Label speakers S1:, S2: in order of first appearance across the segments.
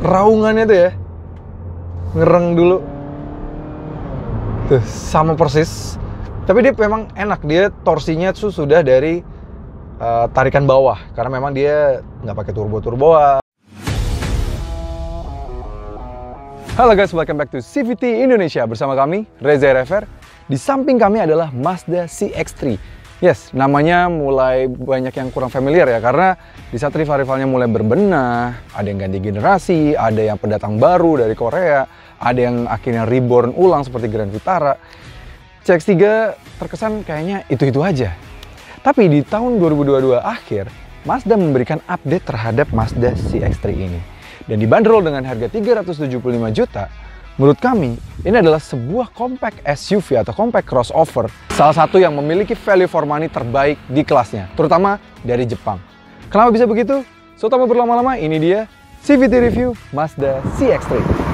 S1: raungannya tuh ya, ngereng dulu. Tuh, sama persis. Tapi dia memang enak, dia torsinya tuh sudah dari tarikan bawah. Karena memang dia nggak pakai turbo-turboan. Halo guys, welcome back to CVT Indonesia. Bersama kami, Reza Rever. Di samping kami adalah Mazda CX-3. Yes, namanya mulai banyak yang kurang familiar ya, karena di saat rival-rivalnya mulai berbenah, ada yang ganti generasi, ada yang pendatang baru dari Korea, ada yang akhirnya reborn ulang seperti Grand Vitara. CX-3 terkesan kayaknya itu-itu aja. Tapi di tahun 2022 akhir, Mazda memberikan update terhadap Mazda CX-3 ini. Dan dibanderol dengan harga 375 juta, menurut kami, ini adalah sebuah compact SUV atau compact crossover, salah satu yang memiliki value for money terbaik di kelasnya, terutama dari Jepang. Kenapa bisa begitu? So, tanpa berlama-lama, ini dia CVT Review Mazda CX-3.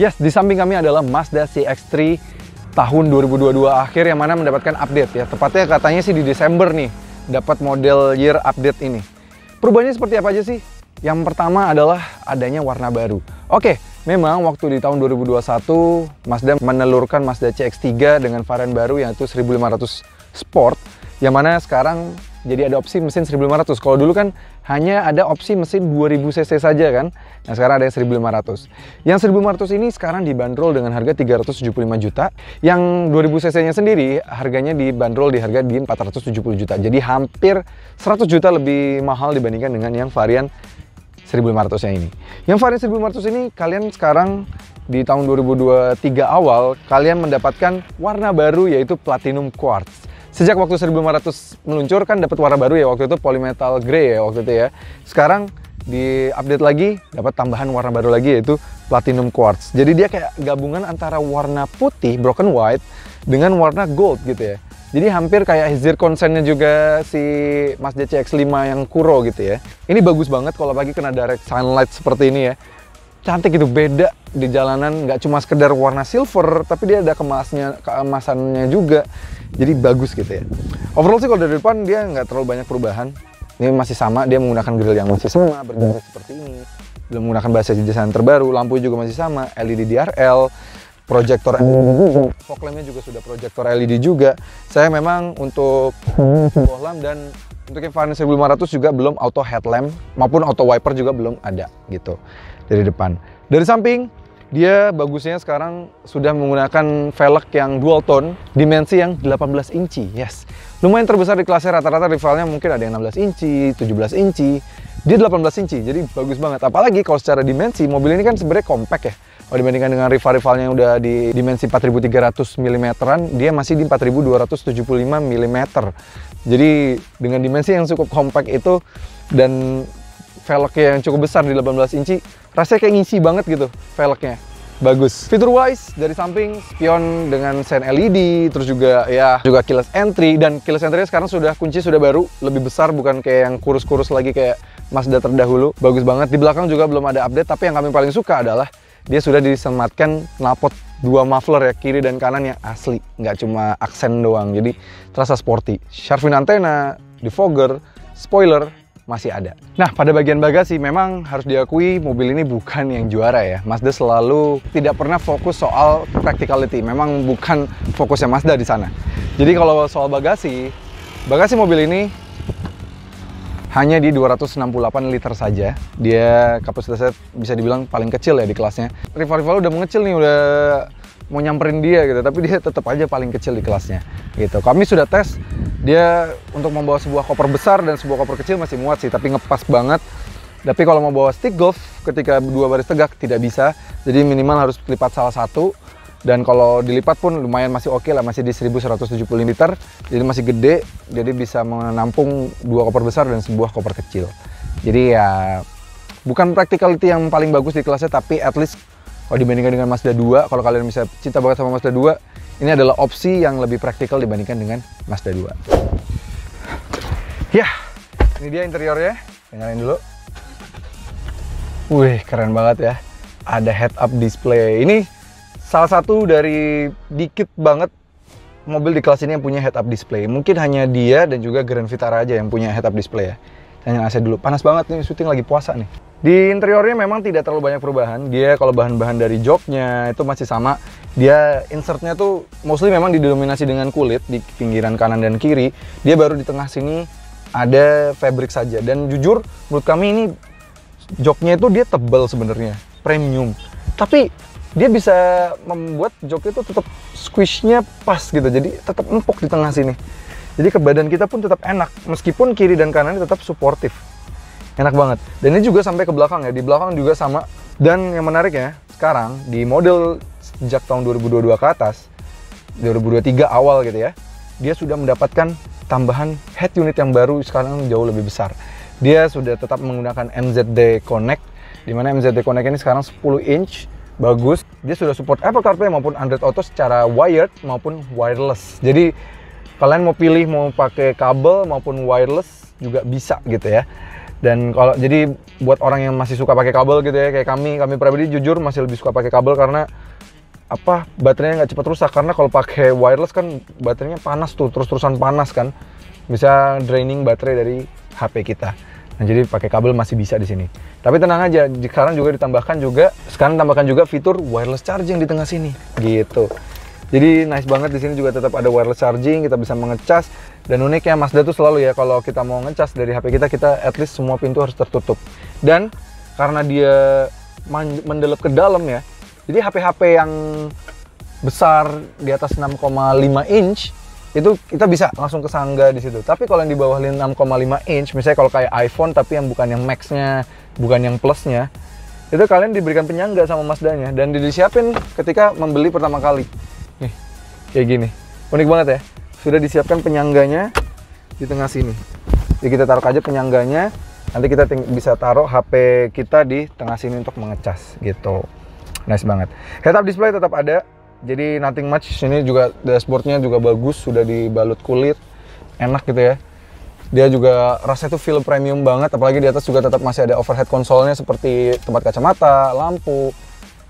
S1: Yes, di samping kami adalah Mazda CX-3 tahun 2022 akhir yang mana mendapatkan update ya. Tepatnya katanya sih di Desember nih dapat model year update ini. Perubahannya seperti apa aja sih? Yang pertama adalah adanya warna baru. Oke, memang waktu di tahun 2021 Mazda menelurkan Mazda CX-3 dengan varian baru yaitu 1500 Sport, yang mana sekarang jadi ada opsi mesin 1500. Kalau dulu kan hanya ada opsi mesin 2000 cc saja kan. Nah, sekarang ada yang 1500. Yang 1500 ini sekarang dibanderol dengan harga 375 juta. Yang 2000 cc-nya sendiri harganya dibanderol di harga di 470 juta. Jadi hampir 100 juta lebih mahal dibandingkan dengan yang varian 1500-nya ini. Yang varian 1500 ini kalian sekarang di tahun 2023 awal kalian mendapatkan warna baru yaitu Platinum Quartz. Sejak waktu 1500 meluncur kan dapat warna baru ya, waktu itu polymetal grey ya waktu itu ya. Sekarang di update lagi dapat tambahan warna baru lagi yaitu Platinum Quartz. Jadi dia kayak gabungan antara warna putih broken white dengan warna gold gitu ya. Jadi hampir kayak zirconcennya juga si Mazda CX-5 yang Kuro gitu ya. Ini bagus banget kalau pagi kena direct sunlight seperti ini ya. Cantik gitu, beda di jalanan, nggak cuma sekedar warna silver, tapi dia ada keemasannya juga. Jadi bagus gitu ya. Overall sih kalau dari depan dia nggak terlalu banyak perubahan. Ini masih sama, dia menggunakan grill yang masih sama, bergaris seperti ini. Belum menggunakan basis desain terbaru, lampu juga masih sama, LED DRL, proyektor LED juga, fog lampnya juga sudah proyektor LED juga. Saya memang untuk bohlam dan untuk yang varian 1500 juga belum auto headlamp maupun auto wiper juga belum ada gitu dari depan. Dari samping dia bagusnya sekarang sudah menggunakan velg yang dual tone, dimensi yang 18 inci. Yes, lumayan terbesar di kelasnya. Rata-rata rivalnya mungkin ada yang 16 inci, 17 inci. Dia 18 inci, jadi bagus banget. Apalagi kalau secara dimensi, mobil ini kan sebenarnya compact ya. Kalau dibandingkan dengan rival-rivalnya yang udah di dimensi 4300 mm-an, dia masih di 4275 mm. Jadi dengan dimensi yang cukup compact itu dan velgnya yang cukup besar di 18 inci, rasanya kayak ngisi banget gitu velgnya. Bagus. Fitur wise dari samping spion dengan sen LED, terus juga keyless entry, dan keyless entry sekarang sudah kunci sudah baru, lebih besar, bukan kayak yang kurus-kurus lagi kayak Mazda terdahulu. Bagus banget. Di belakang juga belum ada update, tapi yang kami paling suka adalah dia sudah disematkan knalpot 2 muffler ya, kiri dan kanan yang asli, nggak cuma aksen doang. Jadi terasa sporty. Shark fin antena, defogger, spoiler masih ada. Nah, pada bagian bagasi memang harus diakui mobil ini bukan yang juara ya. Mazda selalu tidak pernah fokus soal practicality. Memang bukan fokusnya Mazda di sana. Jadi kalau soal bagasi mobil ini hanya di 268 liter saja. Dia kapasitasnya bisa dibilang paling kecil ya di kelasnya. Rival-rival udah mengecil nih, udah mau nyamperin dia gitu, tapi dia tetap aja paling kecil di kelasnya gitu. Kami sudah tes Dia untuk membawa sebuah koper besar dan sebuah koper kecil masih muat sih, tapi ngepas banget. Tapi kalau mau bawa stick golf ketika dua baris tegak tidak bisa, jadi minimal harus lipat salah satu. Dan kalau dilipat pun lumayan masih oke lah, masih di 1170 liter, jadi masih gede, jadi bisa menampung dua koper besar dan sebuah koper kecil. Jadi ya bukan practicality yang paling bagus di kelasnya, tapi at least kalau dibandingkan dengan Mazda 2, kalau kalian bisa cinta banget sama Mazda 2, ini adalah opsi yang lebih praktikal dibandingkan dengan Mazda 2. Ya, ini dia interiornya, kita nyalain dulu. Wih, keren banget ya, ada head-up display. Ini salah satu dari dikit banget mobil di kelas ini yang punya head-up display. Mungkin hanya dia dan juga Grand Vitara aja yang punya head-up display ya. Tanya AC dulu, panas banget nih, syuting lagi puasa nih. Di interiornya memang tidak terlalu banyak perubahan. Dia kalau bahan-bahan dari joknya itu masih sama. Dia insertnya tuh mostly memang didominasi dengan kulit di pinggiran kanan dan kiri. Dia baru di tengah sini ada fabric saja. Dan jujur menurut kami ini joknya itu dia tebal sebenarnya, premium. Tapi dia bisa membuat jok itu tetap squishnya pas gitu, jadi tetap empuk di tengah sini. Jadi ke badan kita pun tetap enak, meskipun kiri dan kanan tetap suportif. Enak banget. Dan ini juga sampai ke belakang ya, di belakang juga sama. Dan yang menariknya, sekarang di model sejak tahun 2022 ke atas, 2023 awal gitu ya, dia sudah mendapatkan tambahan head unit yang baru, sekarang jauh lebih besar. Dia sudah tetap menggunakan MZD Connect, dimana MZD Connect ini sekarang 10 inch, bagus. Dia sudah support Apple CarPlay maupun Android Auto secara wired maupun wireless. Jadi kalian mau pilih mau pakai kabel maupun wireless juga bisa gitu ya. Dan kalau jadi buat orang yang masih suka pakai kabel gitu ya, kayak kami pribadi jujur masih lebih suka pakai kabel karena apa, baterainya nggak cepat rusak. Karena kalau pakai wireless kan baterainya panas tuh, terus-terusan panas kan, bisa draining baterai dari HP kita. Nah, jadi pakai kabel masih bisa di sini. Tapi tenang aja, sekarang juga ditambahkan juga fitur wireless charging di tengah sini, gitu. Jadi nice banget, di sini juga tetap ada wireless charging, kita bisa mengecas. Dan uniknya Mazda tuh selalu ya, kalau kita mau ngecas dari HP kita at least semua pintu harus tertutup. Dan karena dia mendelep ke dalam ya, jadi HP-HP yang besar di atas 6,5 inch itu kita bisa langsung kesangga di situ. Tapi kalau yang di bawah 6,5 inch, misalnya kalau kayak iPhone tapi yang bukan yang Max-nya, bukan yang Plus-nya, itu kalian diberikan penyangga sama Mazda-nya dan disiapin ketika membeli pertama kali. Nih, kayak gini. Unik banget ya. Sudah disiapkan penyangganya di tengah sini. Jadi kita taruh aja penyangganya, nanti kita bisa taruh HP kita di tengah sini untuk mengecas gitu. Nice banget. Head-up display tetap ada. Jadi nothing much. Sini juga dashboardnya juga bagus, sudah dibalut kulit, enak gitu ya. Dia juga rasanya tuh feel premium banget, apalagi di atas juga tetap masih ada overhead console-nya seperti tempat kacamata, lampu,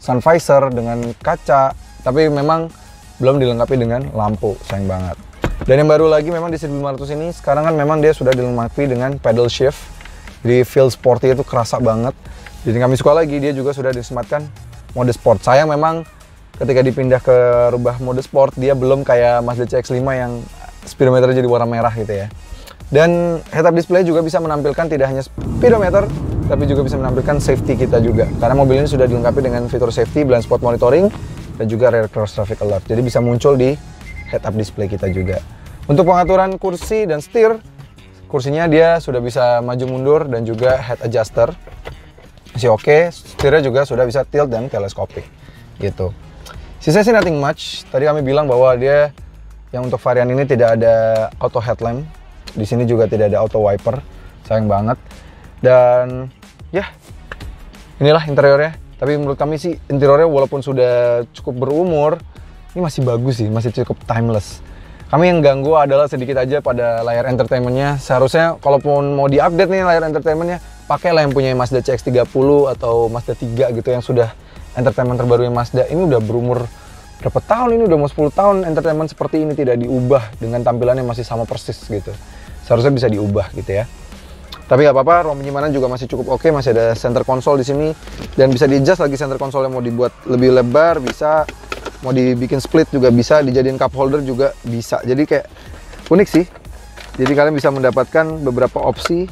S1: sun visor dengan kaca. Tapi memang belum dilengkapi dengan lampu, sayang banget. Dan yang baru lagi memang di 1500 ini sekarang kan memang dia sudah dilengkapi dengan pedal shift. Jadi feel sporty itu kerasa banget. Jadi kami suka lagi, dia juga sudah disematkan mode sport. Sayang memang ketika dipindah ke rubah mode sport, dia belum kayak Mazda CX-5 yang speedometer jadi warna merah gitu ya. Dan head-up display juga bisa menampilkan tidak hanya speedometer, tapi juga bisa menampilkan safety kita juga. Karena mobil ini sudah dilengkapi dengan fitur safety, blind spot monitoring, dan juga rear cross traffic alert. Jadi bisa muncul di head-up display kita juga. Untuk pengaturan kursi dan setir, kursinya dia sudah bisa maju mundur dan juga head adjuster. Masih oke, setirnya juga sudah bisa tilt dan teleskopik gitu. Sisanya sih nothing much. Tadi kami bilang bahwa dia yang untuk varian ini tidak ada auto headlamp. Di sini juga tidak ada auto wiper. Sayang banget. Dan ya, inilah interiornya. Tapi menurut kami sih interiornya walaupun sudah cukup berumur, ini masih bagus sih, masih cukup timeless. Kami yang ganggu adalah sedikit aja pada layar entertainmentnya. Seharusnya kalaupun mau diupdate nih layar entertainmentnya, pakailah yang punya Mazda CX-30 atau Mazda 3 gitu yang sudah entertainment terbarunya Mazda. Ini udah berumur berapa tahun, ini udah mau 10 tahun entertainment seperti ini tidak diubah dengan tampilan yang masih sama persis gitu. Seharusnya bisa diubah gitu ya. Tapi nggak apa-apa, ruang penyimpanan juga masih cukup oke, masih ada center console di sini dan bisa di-adjust lagi center console yang mau dibuat lebih lebar, bisa mau dibikin split juga bisa, dijadiin cup holder juga bisa. Jadi kayak unik sih. Jadi kalian bisa mendapatkan beberapa opsi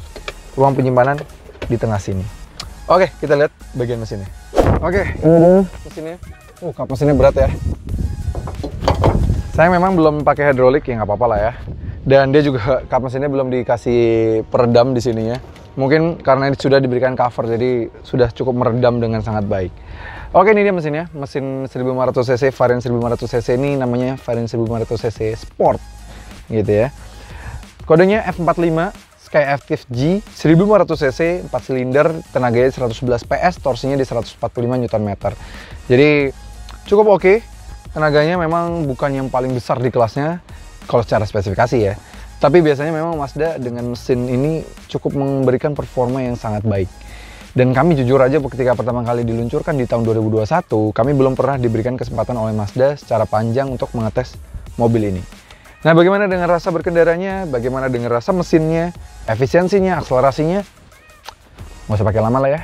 S1: ruang penyimpanan di tengah sini. Oke, kita lihat bagian mesinnya. Oke, ini mesinnya. Kap mesinnya berat ya. Saya memang belum pakai hidrolik, ya nggak apa-apa lah ya. Dan dia juga kap mesinnya belum dikasih peredam di sininya. Mungkin karena ini sudah diberikan cover, jadi sudah cukup meredam dengan sangat baik. Oke, ini dia mesinnya. Mesin 1500 cc, varian 1500 cc ini namanya varian 1500 cc Sport. Gitu ya. Kodenya F45 Skyactiv G 1500 cc, 4 silinder, tenaganya 111 PS, torsinya di 145 Nm. Jadi cukup oke. Tenaganya memang bukan yang paling besar di kelasnya kalau secara spesifikasi ya. Tapi biasanya memang Mazda dengan mesin ini cukup memberikan performa yang sangat baik. Dan kami jujur aja ketika pertama kali diluncurkan di tahun 2021, kami belum pernah diberikan kesempatan oleh Mazda secara panjang untuk mengetes mobil ini. Nah, bagaimana dengan rasa berkendaranya, bagaimana dengan rasa mesinnya, efisiensinya, akselerasinya? Nggak usah pakai lama lah ya,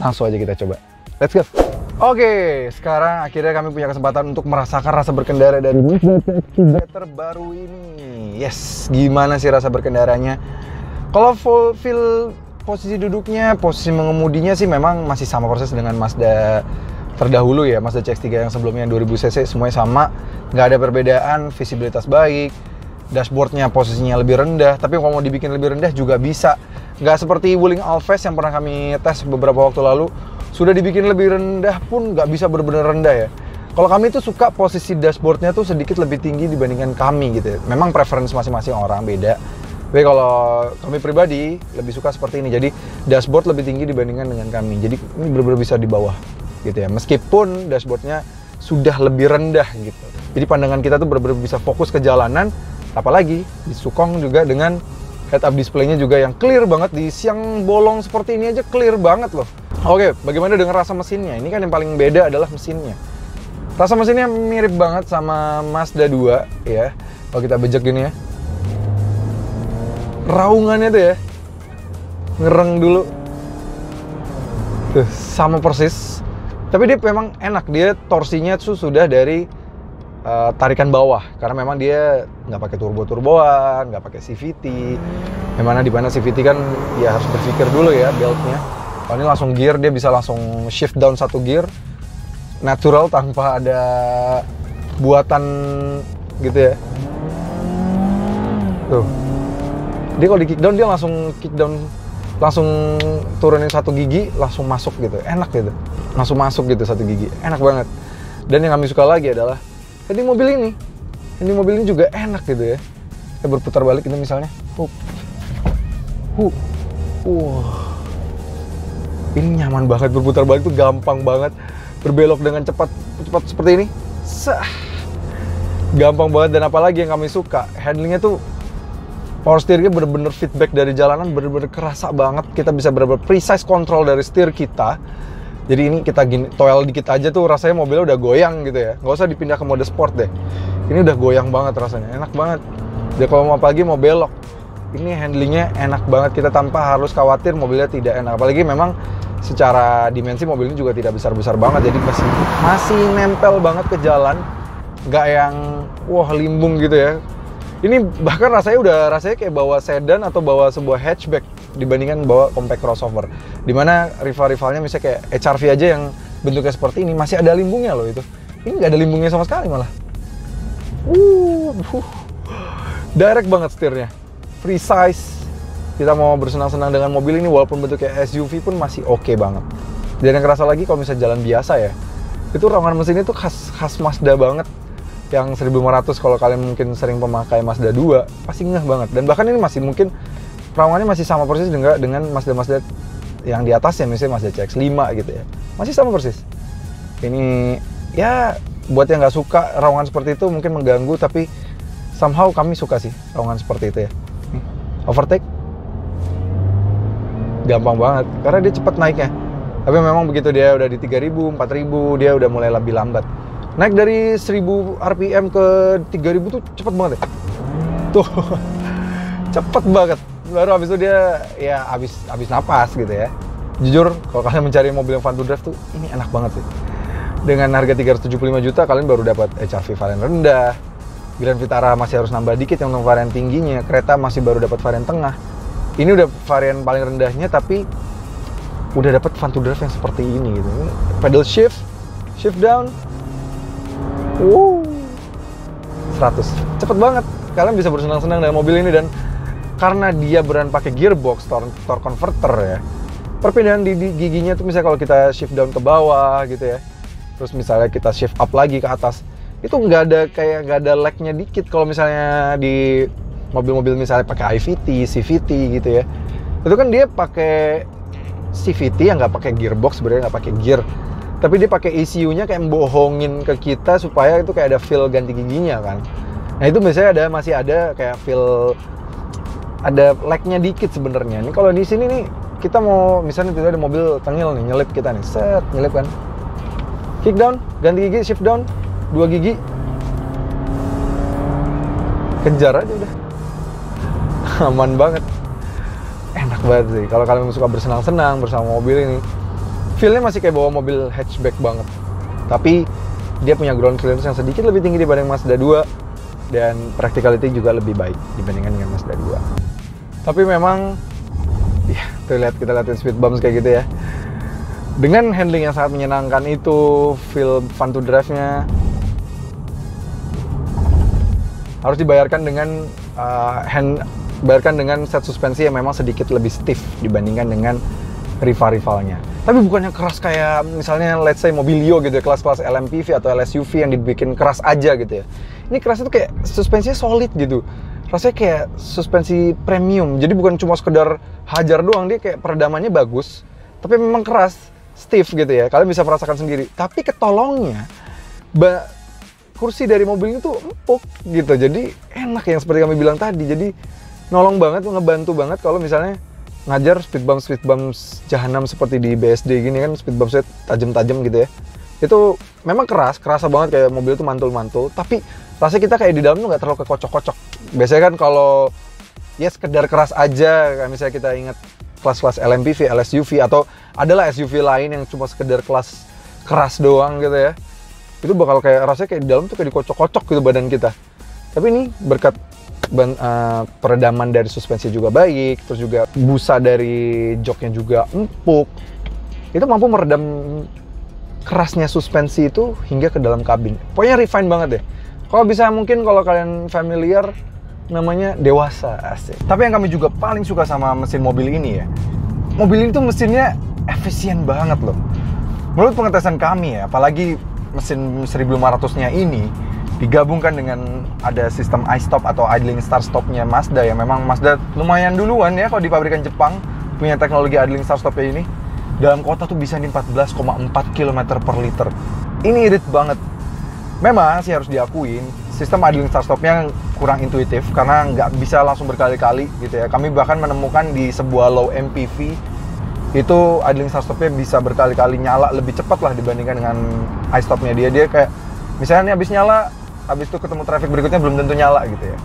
S1: langsung aja kita coba. Let's go! Oke, sekarang akhirnya kami punya kesempatan untuk merasakan rasa berkendara dari Mazda CX-3 terbaru ini. Yes, gimana sih rasa berkendaranya? Kalau full feel posisi duduknya, posisi mengemudinya sih memang masih sama persis dengan Mazda terdahulu ya, Mazda CX-3 yang sebelumnya 2000 cc, semuanya sama, nggak ada perbedaan, visibilitas baik, dashboardnya posisinya lebih rendah, tapi kalau mau dibikin lebih rendah juga bisa. Nggak seperti Wuling Alves yang pernah kami tes beberapa waktu lalu, sudah dibikin lebih rendah pun nggak bisa benar-benar rendah ya. Kalau kami tuh suka posisi dashboardnya tuh sedikit lebih tinggi dibandingkan kami gitu ya. Memang preferensi masing-masing orang beda. Tapi kalau kami pribadi lebih suka seperti ini. Jadi dashboard lebih tinggi dibandingkan dengan kami. Jadi ini benar-benar bisa di bawah gitu ya. Meskipun dashboardnya sudah lebih rendah gitu. Jadi pandangan kita tuh benar-benar bisa fokus ke jalanan. Apalagi disukong juga dengan head-up display-nya juga yang clear banget. Di siang bolong seperti ini aja clear banget loh. Oke, bagaimana dengan rasa mesinnya? Ini kan yang paling beda adalah mesinnya. Rasa mesinnya mirip banget sama Mazda 2 ya. Kalau kita bejek gini ya. Raungannya tuh ya. Ngereng dulu. Tuh, sama persis. Tapi dia memang enak. Dia torsinya tuh sudah dari tarikan bawah. Karena memang dia nggak pakai turbo-turboan, nggak pakai CVT. Yang mana di mana CVT kan ya harus berpikir dulu ya beltnya. Kalau ini langsung gear, dia bisa langsung shift down satu gear natural tanpa ada buatan gitu ya. Tuh. Dia kalau di kick down, dia langsung kick down, langsung turunin satu gigi, langsung masuk gitu. Enak gitu. Langsung masuk gitu satu gigi. Enak banget. Dan yang kami suka lagi adalah ini mobil ini. Ini mobil ini juga enak gitu ya. Kita berputar balik ini misalnya. Wah. Ini nyaman banget, berputar balik tuh gampang banget. Berbelok dengan cepat seperti ini. Gampang banget, dan apalagi yang kami suka, handlingnya tuh power steeringnya bener-bener feedback dari jalanan, bener-bener kerasa banget. Kita bisa bener-bener precise control dari setir kita. Jadi ini kita gini, toel dikit aja tuh rasanya mobilnya udah goyang gitu ya. Nggak usah dipindah ke mode sport deh. Ini udah goyang banget rasanya, enak banget. Jadi kalau mau pagi mau belok, ini handlingnya enak banget. Kita tanpa harus khawatir mobilnya tidak enak. Apalagi memang secara dimensi mobil ini juga tidak besar-besar banget, jadi masih nempel banget ke jalan, nggak yang wah limbung gitu ya. Ini bahkan rasanya kayak bawa sedan atau bawa sebuah hatchback dibandingkan bawa compact crossover. Dimana rival-rivalnya misalnya kayak HR-V aja yang bentuknya seperti ini masih ada limbungnya loh itu. Ini nggak ada limbungnya sama sekali malah. Direct banget setirnya, precise. Kita mau bersenang-senang dengan mobil ini walaupun bentuknya SUV pun masih oke banget. Dan yang kerasa lagi kalau misalnya jalan biasa ya, itu raungan mesin itu khas Mazda banget. Yang 1500 kalau kalian mungkin sering pemakai Mazda 2 pasti ngeh banget. Dan bahkan ini masih mungkin raungannya masih sama persis dengan Mazda yang di atasnya, misalnya Mazda CX-5 gitu ya. Masih sama persis. Ini ya buat yang nggak suka raungan seperti itu mungkin mengganggu, tapi somehow kami suka sih raungan seperti itu ya. Overtake gampang banget karena dia cepat naiknya. Tapi memang begitu dia udah di 3000, 4000 dia udah mulai lebih lambat. Naik dari 1000 RPM ke 3000 tuh cepet banget ya. Tuh cepet banget. Baru habis itu dia ya habis napas gitu ya. Jujur kalau kalian mencari mobil yang fun to drive tuh ini enak banget sih. Dengan harga 375 juta kalian baru dapat HR-V varian rendah. Grand Vitara masih harus nambah dikit yang untuk varian tingginya. Kereta masih baru dapat varian tengah. Ini udah varian paling rendahnya tapi udah dapat fun to drive yang seperti ini gitu. Pedal shift down. 100. Cepet banget. kalian bisa bersenang-senang dengan mobil ini. Dan karena dia beran pakai gearbox, torque converter ya, perpindahan di giginya tuh misalnya kalau kita shift down ke bawah gitu ya, terus misalnya kita shift up lagi ke atas, itu nggak ada lag-nya dikit. Kalau misalnya di mobil-mobil misalnya pakai IVT, CVT gitu ya, itu kan dia pakai CVT yang nggak pakai gearbox, sebenarnya nggak pakai gear, tapi dia pakai ECU-nya kayak bohongin ke kita supaya itu kayak ada feel ganti giginya kan. Nah itu biasanya masih ada kayak feel, ada lag-nya dikit sebenarnya. Ini kalau di sini nih kita mau misalnya tidak ada mobil tengil nih nyelip kita nih, set nyelip kan, kick down, ganti gigi, shift down 2 gigi, kejar aja udah. Aman banget, enak banget sih kalau kalian suka bersenang-senang bersama mobil ini. Feel-nya masih kayak bawa mobil hatchback banget, tapi dia punya ground clearance yang sedikit lebih tinggi dibanding Mazda 2, dan practicality juga lebih baik dibandingkan dengan Mazda 2. Tapi memang ya, tuh kita liatin speed bumps kayak gitu ya, dengan handling yang sangat menyenangkan itu, feel fun to drive-nya harus dibayarkan dengan bayarkan dengan set suspensi yang memang sedikit lebih stiff dibandingkan dengan rival-rivalnya. Tapi bukannya keras kayak misalnya let's say Mobilio gitu ya, kelas-kelas LMPV atau LSUV yang dibikin keras aja gitu ya. Ini kerasnya tuh kayak suspensinya solid gitu, rasanya kayak suspensi premium. Jadi bukan cuma sekedar hajar doang, dia kayak peredamannya bagus, tapi memang keras, stiff gitu ya. Kalian bisa merasakan sendiri. Tapi ketolongnya, kursi dari mobil ini tuh empuk gitu. Jadi enak yang seperti kami bilang tadi. Jadi nolong banget, ngebantu banget kalau misalnya ngajar speed bumps jahanam seperti di BSD gini kan, speed bumpsnya tajam-tajam gitu ya. Itu memang kerasa banget kayak mobil itu mantul-mantul, tapi rasanya kita kayak di dalam tuh nggak terlalu kekocok-kocok. Biasanya kan kalau ya sekedar keras aja, kayak misalnya kita ingat kelas-kelas LMPV, LSUV, atau adalah SUV lain yang cuma sekedar kelas keras doang gitu ya, itu bakal kayak rasanya kayak di dalam tuh kayak dikocok-kocok gitu badan kita. Tapi ini berkat peredaman dari suspensi juga baik, terus juga busa dari joknya juga empuk, itu mampu meredam kerasnya suspensi itu hingga ke dalam kabin. Pokoknya refine banget deh. Kalau bisa mungkin kalau kalian familiar, namanya dewasa, asik. Tapi yang kami juga paling suka sama mesin mobil ini ya, mobil ini tuh mesinnya efisien banget loh. Menurut pengetesan kami ya, apalagi mesin 1500-nya ini digabungkan dengan ada sistem i-stop atau idling start-stopnya Mazda ya. Memang Mazda lumayan duluan ya kalau di pabrikan Jepang punya teknologi idling start-stopnya ini. Dalam kota tuh bisa di 14,4 km per liter. Ini irit banget. Memang sih harus diakuin, sistem idling start-stopnya kurang intuitif karena nggak bisa langsung berkali-kali gitu ya. Kami bahkan menemukan di sebuah low MPV itu idling start-stopnya bisa berkali-kali nyala lebih cepat lah dibandingkan dengan i-stopnya dia. Dia kayak misalnya habis nyala, habis itu ketemu traffic berikutnya belum tentu nyala gitu ya.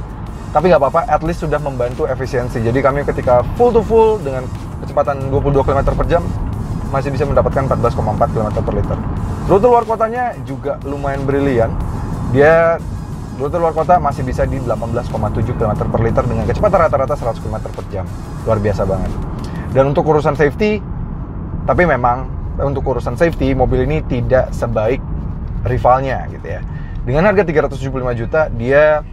S1: Tapi nggak apa-apa, at least sudah membantu efisiensi. Jadi kami ketika full to full dengan kecepatan 22 km per jam masih bisa mendapatkan 14,4 km per liter. Rute luar kotanya juga lumayan brilian. Dia rute luar kota masih bisa di 18,7 km per liter dengan kecepatan rata-rata 100 km per jam. Luar biasa banget. Dan untuk urusan safety, tapi memang untuk urusan safety mobil ini tidak sebaik rivalnya gitu ya. Dengan harga 375 juta, dia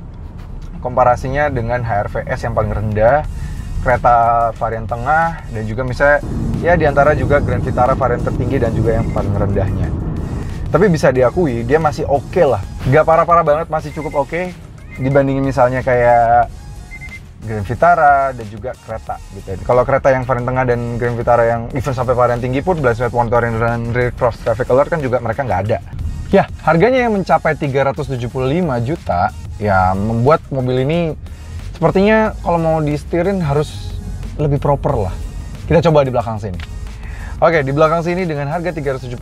S1: komparasinya dengan HRVS yang paling rendah, kereta varian tengah, dan juga misalnya ya diantara juga Grand Vitara varian tertinggi dan juga yang paling rendahnya. Tapi bisa diakui dia masih oke lah, nggak parah-parah banget, masih cukup oke dibandingin misalnya kayak Grand Vitara dan juga kereta gitu. Kalau kereta yang varian tengah dan Grand Vitara yang even sampai varian tinggi pun blind spot monitoring dan rear cross traffic alert kan juga mereka nggak ada. Ya, harganya yang mencapai 375 juta ya membuat mobil ini sepertinya kalau mau disetirin harus lebih proper lah. Kita coba di belakang sini. Oke, di belakang sini dengan harga 375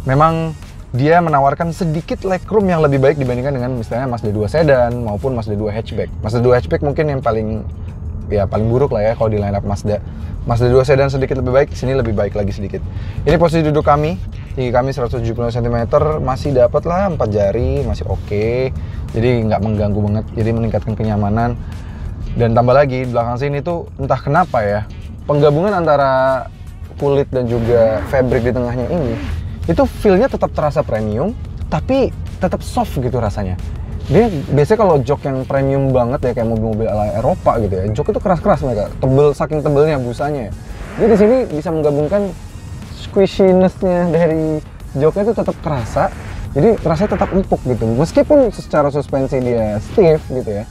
S1: memang dia menawarkan sedikit legroom yang lebih baik dibandingkan dengan misalnya Mazda 2 sedan maupun Mazda 2 hatchback. Mazda 2 hatchback mungkin yang paling buruk lah ya kalau di line up Mazda. Mazda 2 sedan sedikit lebih baik, sini lebih baik lagi sedikit. Ini posisi duduk kami, tinggi kami 175 cm, masih dapat lah 4 jari, masih oke. Jadi nggak mengganggu banget, jadi meningkatkan kenyamanan. Dan tambah lagi di belakang sini tuh entah kenapa ya, penggabungan antara kulit dan juga fabric di tengahnya ini, itu feel-nya tetap terasa premium, tapi tetap soft gitu rasanya. Dia biasanya kalau jok yang premium banget ya kayak mobil-mobil ala Eropa gitu ya, jok itu keras-keras mereka, tebel saking tebelnya busanya. Jadi di sini bisa menggabungkan squishiness-nya dari joknya itu tetap kerasa, jadi rasanya tetap empuk gitu. Meskipun secara suspensi dia stiff gitu ya,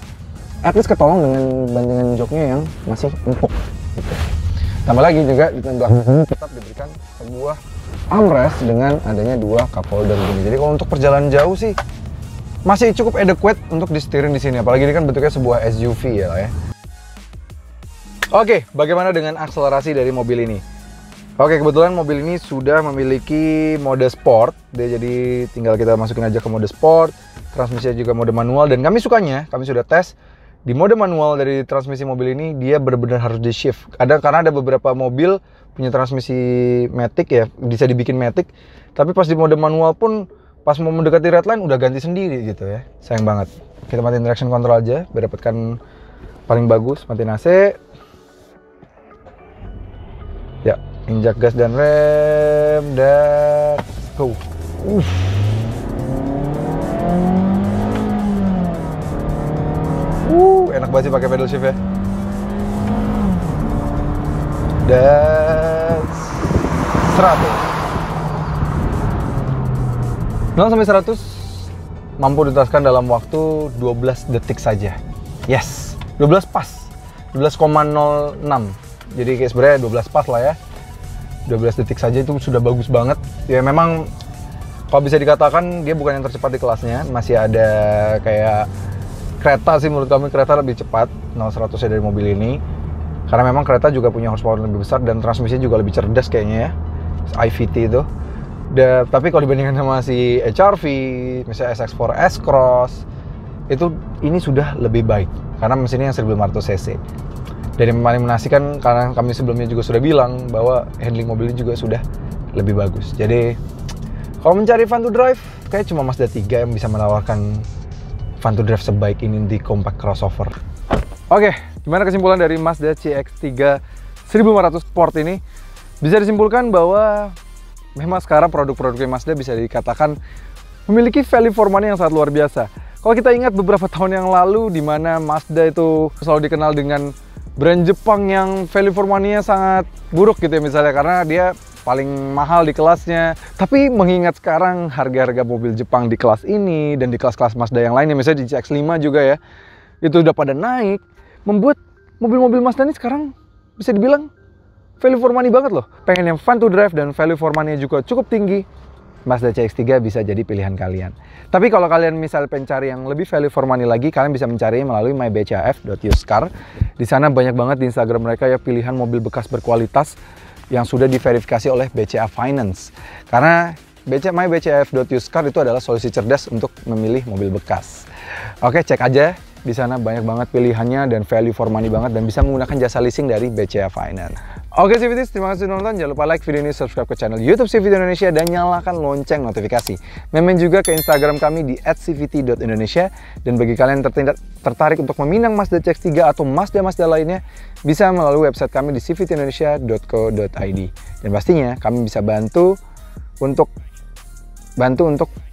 S1: at least ketolong dengan bantingan joknya yang masih empuk gitu. Tambah lagi juga di belakang tetap diberikan sebuah armrest dengan adanya 2 cup holder gini. Jadi kalau untuk perjalanan jauh sih masih cukup adequate untuk disetirin di sini, apalagi ini kan bentuknya sebuah SUV ya lah ya. Oke, bagaimana dengan akselerasi dari mobil ini? Oke, kebetulan mobil ini sudah memiliki mode sport. Dia jadi tinggal kita masukin aja ke mode sport. Transmisinya juga mode manual, dan kami sudah tes di mode manual dari transmisi mobil ini, dia benar-benar harus di shift. Karena ada beberapa mobil punya transmisi matic ya, bisa dibikin matic, tapi pas di mode manual pun pas mau mendekati redline udah ganti sendiri gitu ya. Sayang banget. Kita matiin traction control aja biar dapatkan paling bagus. Matiin AC. Ya, injak gas dan rem dan go. Enak banget sih pakai pedal shift ya. Dan 100. 0 sampai 100 mampu ditaskan dalam waktu 12 detik saja. Yes, 12 pas. 12,06. Jadi kayak sebenarnya 12 pas lah ya. 12 detik saja itu sudah bagus banget. Ya memang kalau bisa dikatakan dia bukan yang tercepat di kelasnya. Masih ada kayak kereta sih, menurut kami kereta lebih cepat 0-100 dari mobil ini. Karena memang kereta juga punya horsepower lebih besar dan transmisinya juga lebih cerdas kayaknya ya. IVT itu. Tapi kalau dibandingkan sama si HR-V, misalnya SX4 S-Cross, itu ini sudah lebih baik karena mesinnya yang 1500 cc. Dan yang paling menasihkan, karena kami sebelumnya juga sudah bilang bahwa handling mobil ini juga sudah lebih bagus. Jadi kalau mencari fun to drive, kayak cuma Mazda 3 yang bisa menawarkan fun to drive sebaik ini di compact crossover. Oke, gimana kesimpulan dari Mazda CX-3 1500 Sport ini? Bisa disimpulkan bahwa memang sekarang produk-produknya Mazda bisa dikatakan memiliki value for money yang sangat luar biasa. Kalau kita ingat beberapa tahun yang lalu, di mana Mazda itu selalu dikenal dengan brand Jepang yang value for money-nya sangat buruk gitu ya misalnya, karena dia paling mahal di kelasnya. Tapi mengingat sekarang harga-harga mobil Jepang di kelas ini dan di kelas-kelas Mazda yang lainnya, misalnya di CX-5 juga ya, itu udah pada naik, membuat mobil-mobil Mazda ini sekarang bisa dibilang value for money banget loh. Pengen yang fun to drive dan value for money juga cukup tinggi, Mazda CX-3 bisa jadi pilihan kalian. Tapi kalau kalian misal pencari yang lebih value for money lagi, kalian bisa mencari melalui mybcaf.uscar. Di sana banyak banget di Instagram mereka ya pilihan mobil bekas berkualitas yang sudah diverifikasi oleh BCA Finance. Karena mybcaf.uscar itu adalah solusi cerdas untuk memilih mobil bekas. Oke, cek aja. Di sana banyak banget pilihannya dan value for money banget, dan bisa menggunakan jasa leasing dari BCA Finance. Oke CVTs, terima kasih sudah nonton. Jangan lupa like video ini, subscribe ke channel YouTube CVT Indonesia, dan nyalakan lonceng notifikasi. Main juga ke Instagram kami di @cvt.indonesia. Dan bagi kalian yang tertarik untuk meminang Mazda CX-3 atau Mazda lainnya, bisa melalui website kami di cvtindonesia.co.id. Dan pastinya kami bisa bantu untuk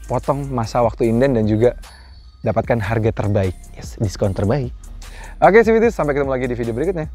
S1: potong masa waktu inden dan juga dapatkan harga terbaik, diskon terbaik. Oke CVTs, sampai ketemu lagi di video berikutnya.